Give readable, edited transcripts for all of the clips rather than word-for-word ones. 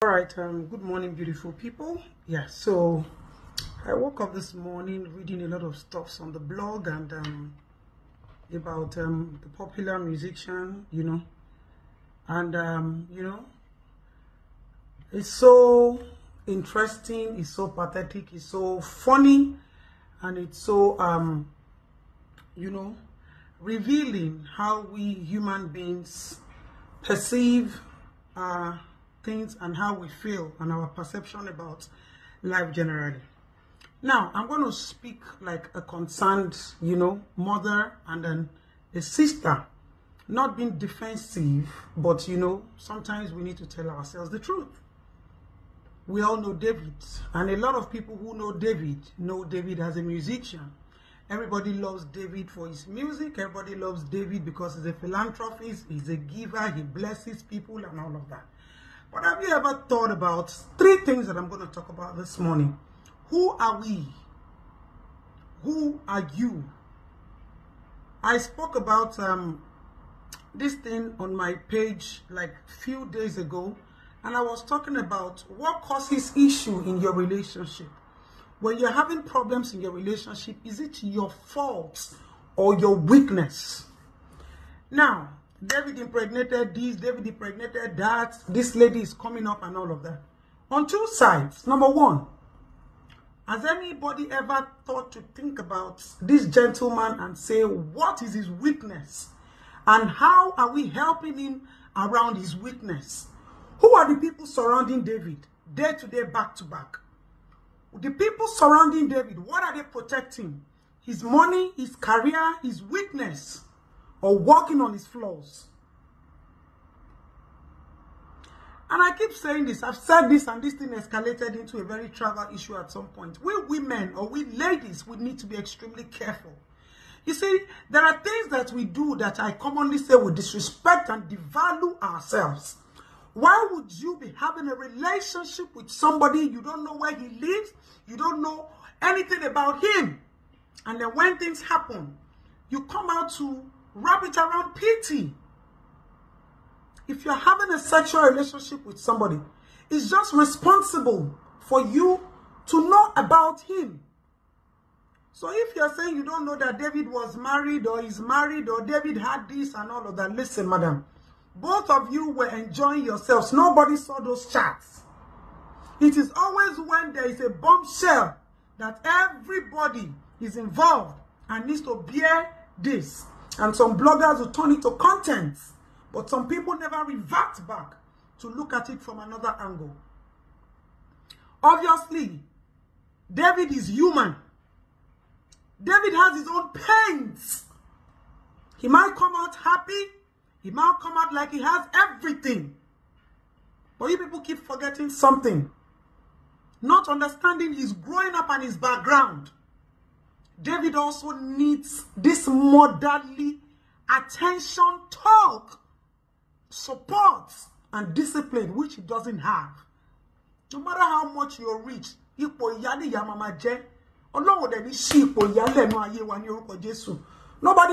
All right, good morning, beautiful people. Yeah, so I woke up this morning reading a lot of stuff on the blog and about the popular musician, and it's so interesting, it's so pathetic, it's so funny, and it's so revealing how we human beings perceive things and how we feel and our perception about life generally. Now, I'm going to speak like a concerned, mother and then a sister, not being defensive, but, sometimes we need to tell ourselves the truth. We all know David, and a lot of people who know David as a musician. Everybody loves David for his music. Everybody loves David because he's a philanthropist, he's a giver, he blesses people and all of that. But have you ever thought about three things that I'm going to talk about this morning? Who are we? Who are you? I spoke about this thing on my page like a few days ago, and I was talking about what causes issue in your relationship. When you're having problems in your relationship, is it your fault or your weakness? Now, David impregnated this, David impregnated that, this lady is coming up and all of that. On two sides. Number one, has anybody ever thought to think about this gentleman and say, what is his weakness? And how are we helping him around his weakness? Who are the people surrounding David, day to day, back to back? The people surrounding David, what are they protecting? His money, his career, his weakness, or working on his flaws? And I keep saying this, I've said this, and this thing escalated into a very trivial issue at some point. We women, or we ladies, we need to be extremely careful. You see, there are things that we do that I commonly say we disrespect and devalue ourselves. Why would you be having a relationship with somebody you don't know where he lives, you don't know anything about him, and then when things happen, you come out to wrap it around pity? If you're having a sexual relationship with somebody, it's just responsible for you to know about him. So if you're saying you don't know that David was married or is married or David had this and all of that, listen, madam, both of you were enjoying yourselves. Nobody saw those chats. It is always when there is a bombshell that everybody is involved and needs to bear this. And some bloggers will turn it to content. But some people never revert back to look at it from another angle. Obviously, David is human. David has his own pains. He might come out happy. He might come out like he has everything. But you people keep forgetting something. Not understanding his growing up and his background. David also needs this motherly attention, talk, support, and discipline, which he doesn't have. No matter how much you're rich, nobody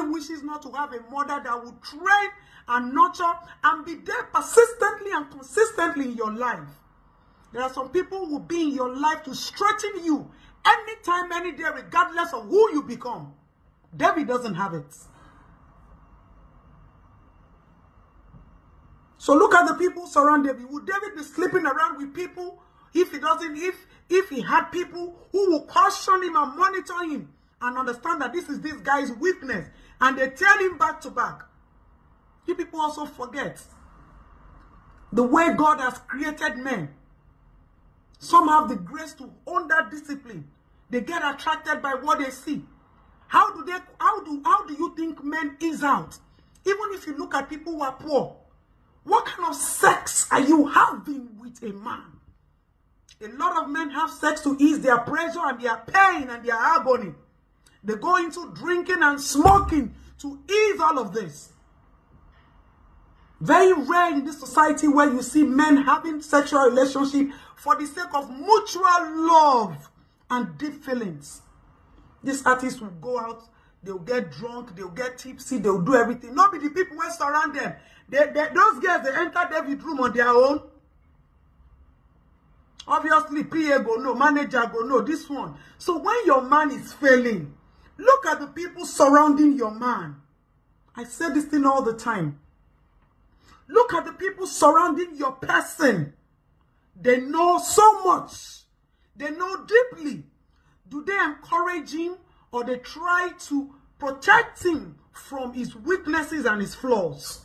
wishes not to have a mother that will train and nurture and be there persistently and consistently in your life. There are some people who will be in your life to strengthen you anytime, any day, regardless of who you become. David doesn't have it. So look at the people surrounding David. Would David be sleeping around with people if he doesn't, if he had people who will caution him and monitor him and understand that this is this guy's weakness, and they tell him back to back? You people also forget the way God has created men. Some have the grace to own that discipline. They get attracted by what they see. How do you think men ease out? Even if you look at people who are poor, what kind of sex are you having with a man? A lot of men have sex to ease their pressure and their pain and their agony. They go into drinking and smoking to ease all of this. Very rare in this society where you see men having sexual relationship for the sake of mutual love and deep feelings. These artists will go out, they'll get drunk, they'll get tipsy, they'll do everything. Not be the people who surround them. Those girls, they enter David's room on their own. Obviously, PA go no, manager go no, this one. So when your man is failing, look at the people surrounding your man. I say this thing all the time. Look at the people surrounding your person. They know so much. They know deeply. Do they encourage him or they try to protect him from his weaknesses and his flaws?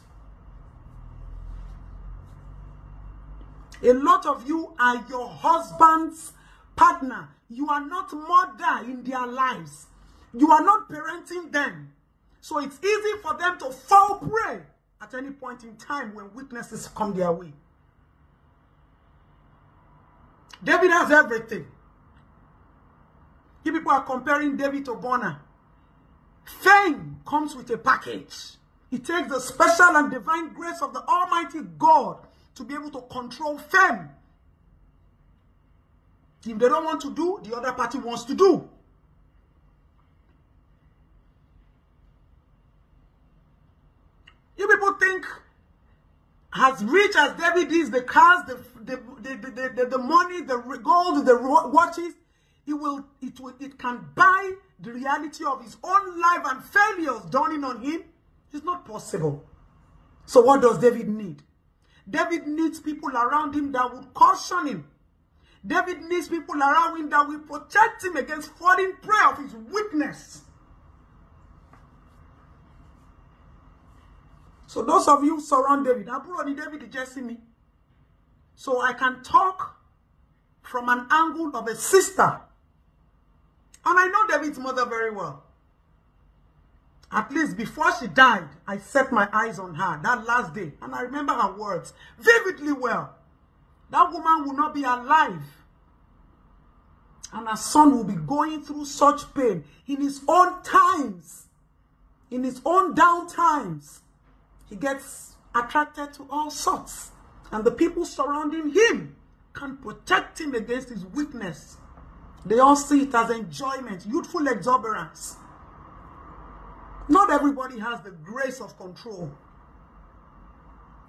A lot of you are your husband's partner. You are not mother in their lives. You are not parenting them. So it's easy for them to fall prey at any point in time when weaknesses come their way. David has everything. You people are comparing David to Bonner. Fame comes with a package. It takes the special and divine grace of the Almighty God to be able to control fame. If they don't want to do, the other party wants to do. You people think as rich as David is, the cars, the money, the gold, the watches, it can buy the reality of his own life and failures dawning on him. It's not possible. So what does David need? David needs people around him that would caution him. David needs people around him that will protect him against falling prey of his weakness. So those of you who surround David, David just see me. So I can talk from an angle of a sister. And I know David's mother very well. At least before she died, I set my eyes on her that last day. And I remember her words vividly well. That woman will not be alive. And her son will be going through such pain in his own times. In his own down times. He gets attracted to all sorts. And the people surrounding him can protect him against his weakness. They all see it as enjoyment, youthful exuberance. Not everybody has the grace of control.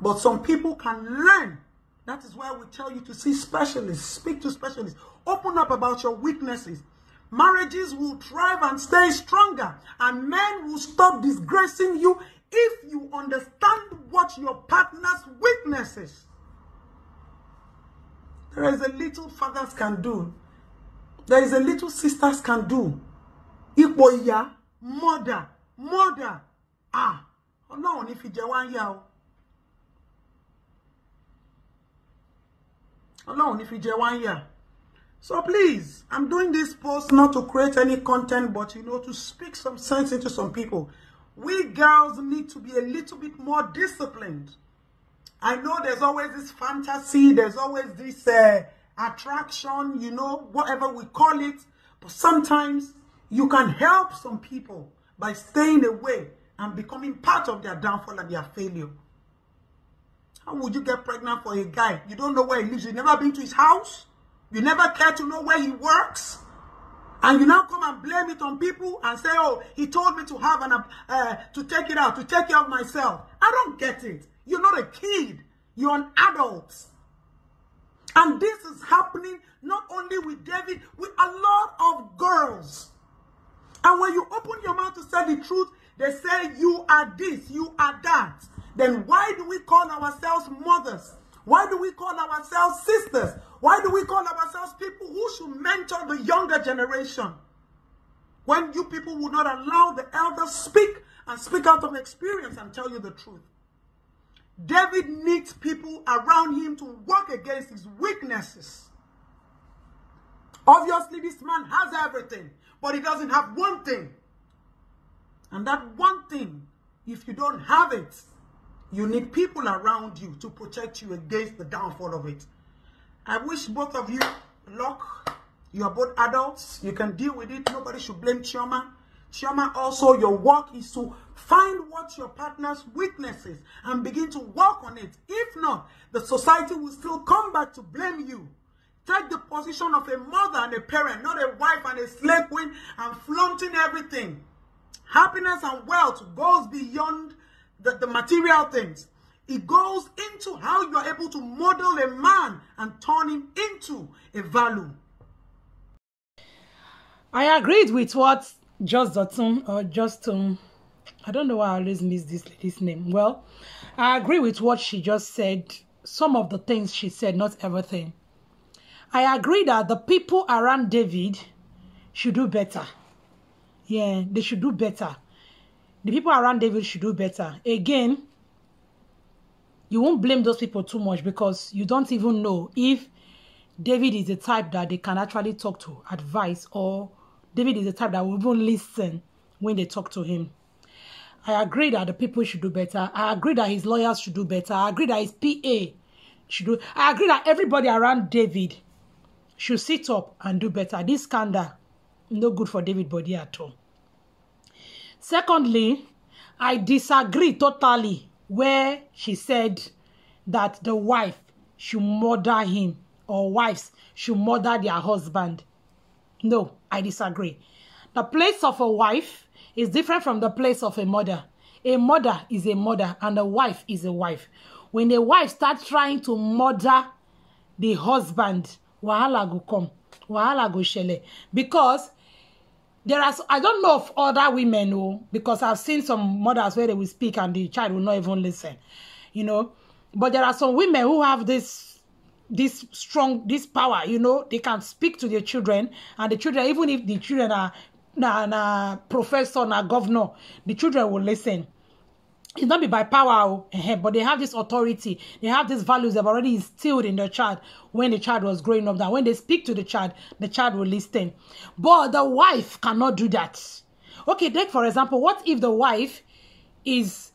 But some people can learn. That is why we tell you to see specialists, speak to specialists, open up about your weaknesses. Marriages will thrive and stay stronger, and men will stop disgracing you if you understand what your partner's weakness is. There is a little fathers can do. There is a little sisters can do. Ipoya, mother. Ah, no, if you jawan yao. Alone if you jawan ya. So please, I'm doing this post not to create any content, but to speak some sense into some people. We girls need to be a little bit more disciplined. I know there's always this fantasy, there's always this attraction, whatever we call it. But sometimes you can help some people by staying away and becoming part of their downfall and their failure. How would you get pregnant for a guy? You don't know where he lives. You've never been to his house. You never care to know where he works. And you now come and blame it on people and say, oh, he told me to have to take it out, to take care of myself. I don't get it. You're not a kid. You're an adult. And this is happening not only with David, with a lot of girls. And when you open your mouth to say the truth, they say you are this, you are that. Then why do we call ourselves mothers? Why do we call ourselves sisters? Why do we call ourselves people who should mentor the younger generation? When you people will not allow the elders speak and speak out of experience and tell you the truth. David needs people around him to work against his weaknesses. Obviously, this man has everything, but he doesn't have one thing. And that one thing, if you don't have it, you need people around you to protect you against the downfall of it. I wish both of you luck. You are both adults. You can deal with it. Nobody should blame Chioma. Chioma, also, your work is to find what your partner's weakness is and begin to work on it. If not, the society will still come back to blame you. Take the position of a mother and a parent, not a wife and a slave queen and flaunting everything. Happiness and wealth goes beyond the material things. It goes into how you are able to model a man and turn him into a value. I agreed with what Justin, I don't know why I always miss this lady's name. Well, I agree with what she just said. Some of the things she said, not everything. I agree that the people around David should do better. Yeah, they should do better. The people around David should do better. Again, you won't blame those people too much because you don't even know if David is the type that they can actually talk to, advise, or David is the type that will even listen when they talk to him. I agree that the people should do better. I agree that his lawyers should do better. I agree that his PA should do. I agree that everybody around David should sit up and do better. This scandal, no good for David body at all. Secondly, I disagree totally where she said that the wife should murder him or wives should murder their husband. No, I disagree. The place of a wife is different from the place of a mother. A mother is a mother and a wife is a wife. When the wife starts trying to murder the husband, wahala go come, wahala go shele. Because there are, I don't know of other women who, because I've seen some mothers where they will speak and the child will not even listen, you know. But there are some women who have this strong power, you know. They can speak to their children, and the children, even if the children are na professor, na governor, the children will listen. It's not be by power, but they have this authority. They have these values they've already instilled in the child when the child was growing up. That when they speak to the child will listen. But the wife cannot do that. Okay, take for example, what if the wife is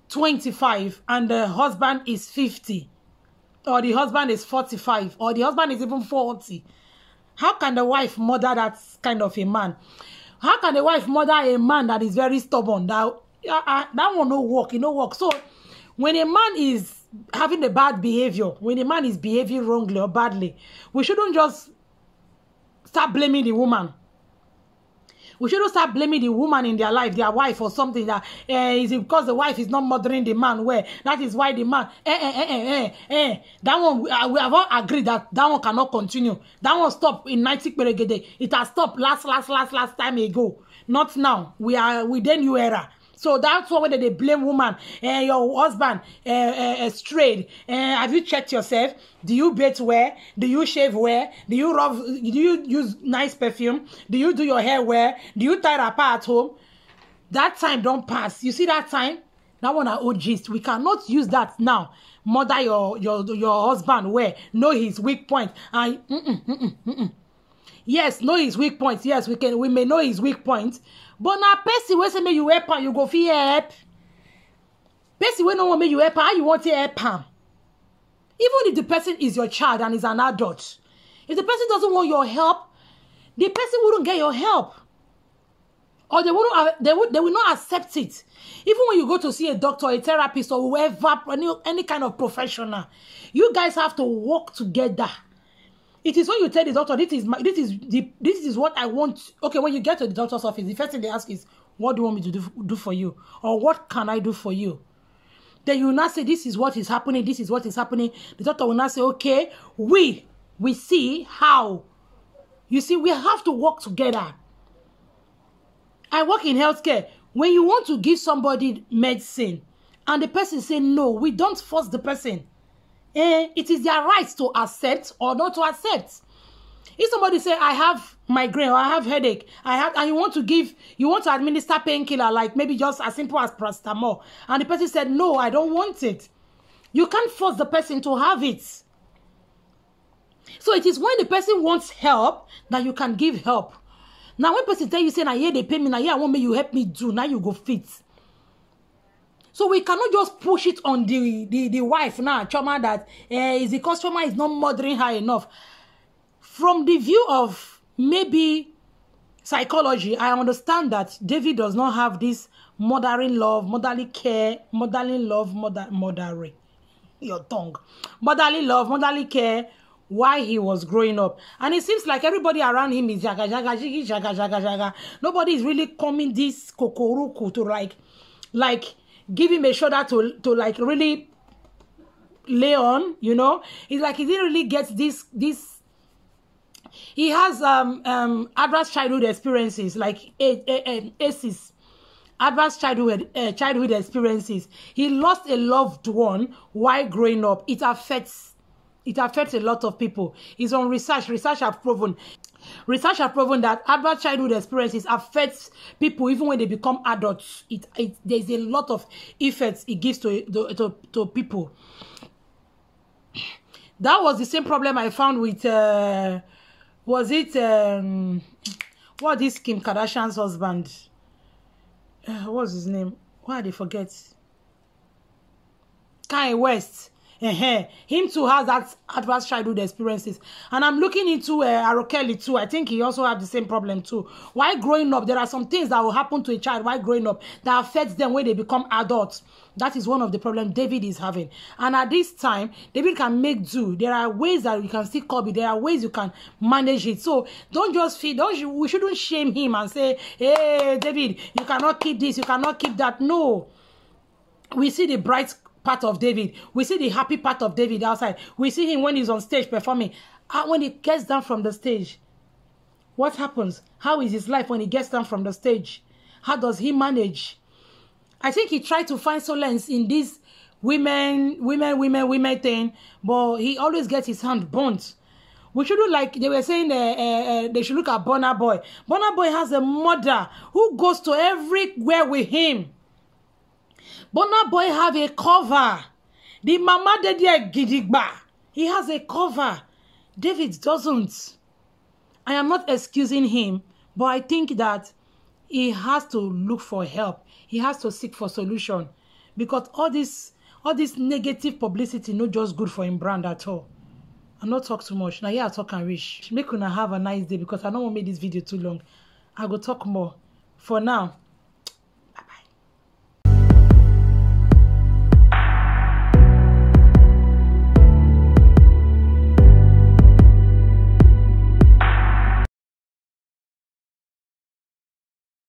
25 and the husband is 50? Or the husband is 45? Or the husband is even 40? How can the wife murder that kind of a man? How can the wife murder a man that is very stubborn? That one no work, it no work. So when a man is having a bad behavior, when a man is behaving wrongly or badly, we shouldn't just start blaming the woman. We shouldn't start blaming the woman in their life, their wife or something. That is it because the wife is not mothering the man well. That is why the man that one we have all agreed that one cannot continue. That one stopped in 90 Peregede. It has stopped last time ago. Not now. We are within new era. So that's why when they blame woman, your husband strayed. Have you checked yourself? Do you bathe well? Do you shave well? Do you use nice perfume? Do you do your hair well? Do you tie wrapper at home? That time don't pass. You see that time? That one are old gist. We cannot use that now. Mother your husband well. Know his weak point. And yes, know his weak points. Yes, we may know his weak points. But now, person wey say make you help am, you go fit help. Person wey no want make you help am, how you want to help am? Even if the person is your child and is an adult, if the person doesn't want your help, the person wouldn't get your help, or they will not accept it. Even when you go to see a doctor, a therapist, or whoever, any kind of professional, you guys have to work together. It is when you tell the doctor, this is what I want. Okay, when you get to the doctor's office, the first thing they ask is, what do you want me to do for you? Or what can I do for you? Then you will not say, this is what is happening, this is what is happening. The doctor will not say, okay, we see how. You see, we have to work together. I work in healthcare. When you want to give somebody medicine, and the person say no, we don't force the person. It is their right to accept or not to accept. If somebody say, I have migraine or I have headache, and you want to administer painkiller, like maybe just as simple as paracetamol, and the person said, no, I don't want it. You can't force the person to have it. So it is when the person wants help that you can give help. Now when person tell you, say, now here they pay me, now here I want me, you help me do, now you go fit. So we cannot just push it on the wife now, Chioma, that is because Chioma is not mothering her enough. From the view of maybe psychology, I understand that David does not have this mothering love, motherly care, motherly love, motherly motherly care while he was growing up. And it seems like everybody around him is jaga. Nobody is really coming this kokoruku to like give him a shoulder to like really lay on, you know. It's like he didn't really get this. He has adverse childhood experiences, like ACEs, adverse childhood experiences. He lost a loved one while growing up. It affects a lot of people. It's on research. Research have proven that adverse childhood experiences affects people even when they become adults. There's a lot of effects it gives to people. That was the same problem I found with was it what is Kim Kardashian's husband? What's his name? Why did I forget? Kanye West. Him too has that adverse childhood experiences, and I'm looking into Kelly too. I think he also have the same problem too. While growing up, there are some things that will happen to a child while growing up that affects them when they become adults. That is one of the problems David is having. And at this time, David can make do. There are ways that you can still cope it. There are ways you can manage it. So don't just feel, we shouldn't shame him and say, hey, David, you cannot keep this, you cannot keep that. No. We see the bright part of David. We see the happy part of David outside. We see him when he's on stage performing. When he gets down from the stage, what happens? How is his life when he gets down from the stage? How does he manage? I think he tried to find solace in this women thing, but he always gets his hand burnt. We shouldn't, like they were saying, they should look at Burna Boy. Burna Boy has a mother who goes to everywhere with him. Burna Boy have a cover. The mama dedi gidigba. He has a cover. David doesn't. I am not excusing him, but I think that he has to look for help. He has to seek for solution, because all this negative publicity not just good for him brand at all. I'm not talk too much. Now, yeah, I talk and reach. Make una have a nice day, because I don't want to make this video too long. I go talk more. For now,